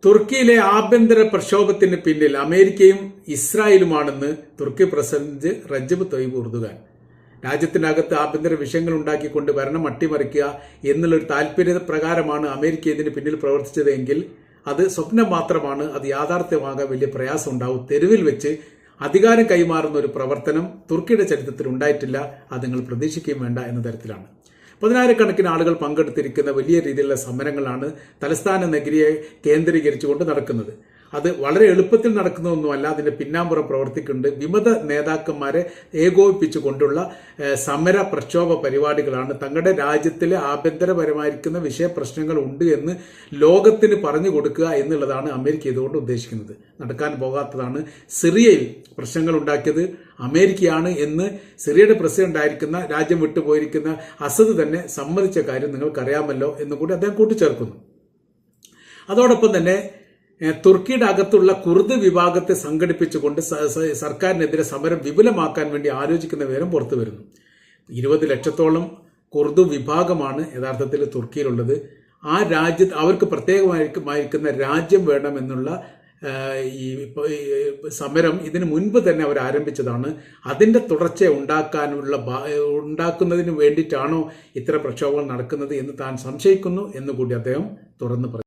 തുർക്കിയിലെ ആഭ്യന്തര പ്രക്ഷോഭത്തിന് പിന്നിൽ അമേരിക്കയും ഇസ്രായേലുമാണെന്ന് തുർക്കി പ്രസിഡന്റ് റജബ് തയ്യിബ് എർദോഗാൻ. രാജ്യത്തിനകത്ത് ആഭ്യന്തര വിഷയങ്ങൾ ഉണ്ടാക്കിക്കൊണ്ട് ഭരണം അട്ടിമറിക്കുക എന്നുള്ളൊരു താല്പര്യപ്രകാരമാണ് അമേരിക്ക ഇതിന് പിന്നിൽ പ്രവർത്തിച്ചതെങ്കിൽ അത് സ്വപ്നം മാത്രമാണ്. അത് യാഥാർത്ഥ്യമാകാൻ വലിയ പ്രയാസം ഉണ്ടാവും. തെരുവിൽ വെച്ച് അധികാരം കൈമാറുന്ന ഒരു പ്രവർത്തനം തുർക്കിയുടെ ചരിത്രത്തിൽ ഉണ്ടായിട്ടില്ല. അത് നിങ്ങൾ പ്രതീക്ഷിക്കുകയും വേണ്ട എന്ന തരത്തിലാണ്. 10,000-കണക്കിന് ആളുകൾ പങ്കെടുത്തിരിക്കുന്ന വലിയ രീതിയിലുള്ള സമരങ്ങളാണ് തലസ്ഥാന നഗരിയെ കേന്ദ്രീകരിച്ചുകൊണ്ട് നടക്കുന്നത്. അത് വളരെ എളുപ്പത്തിൽ നടക്കുന്നതൊന്നുമല്ല. അതിന്റെ പിന്നാമ്പുറം പ്രവർത്തിക്കുന്നുണ്ട്. വിമത നേതാക്കന്മാരെ ഏകോപിപ്പിച്ചുകൊണ്ടുള്ള സമര പ്രക്ഷോഭ പരിപാടികളാണ്. തങ്ങളുടെ രാജ്യത്തിലെ ആഭ്യന്തരപരമായിരിക്കുന്ന വിഷയപ്രശ്നങ്ങൾ ഉണ്ട് എന്ന് ലോകത്തിന് പറഞ്ഞു കൊടുക്കുക എന്നുള്ളതാണ് അമേരിക്ക ഇതുകൊണ്ട് ഉദ്ദേശിക്കുന്നത്. നടക്കാൻ പോകാത്തതാണ്. സിറിയയിൽ പ്രശ്നങ്ങൾ ഉണ്ടാക്കിയത് അമേരിക്കയാണ് എന്ന് സിറിയയുടെ പ്രസിഡന്റ് ആയിരിക്കുന്ന, രാജ്യം വിട്ടുപോയിരിക്കുന്ന അസദ് തന്നെ സമ്മതിച്ച കാര്യം നിങ്ങൾക്കറിയാമല്ലോ എന്നുകൂടി അദ്ദേഹം കൂട്ടിച്ചേർക്കുന്നു. അതോടൊപ്പം തന്നെ തുർക്കിയുടെ അകത്തുള്ള കുർദ് വിഭാഗത്തെ സംഘടിപ്പിച്ചുകൊണ്ട് സർക്കാരിനെതിരെ സമരം വിപുലമാക്കാൻ വേണ്ടി ആലോചിക്കുന്ന വിവരം പുറത്തു വരുന്നു. 20 ലക്ഷത്തോളം കുർദ് വിഭാഗമാണ് യഥാർത്ഥത്തിൽ തുർക്കിയിലുള്ളത്. ആ രാജ്യത്ത് അവർക്ക് പ്രത്യേകമായിരിക്കുന്ന രാജ്യം വേണമെന്നുള്ള ഈ സമരം ഇതിനു മുൻപ് തന്നെ അവർ ആരംഭിച്ചതാണ്. അതിന്റെ തുടർച്ച ഉണ്ടാക്കുന്നതിന് വേണ്ടിയിട്ടാണോ ഇത്തരം പ്രക്ഷോഭങ്ങൾ നടക്കുന്നത് എന്ന് താൻ സംശയിക്കുന്നു എന്നുകൂടി അദ്ദേഹം തുറന്നു പറഞ്ഞു.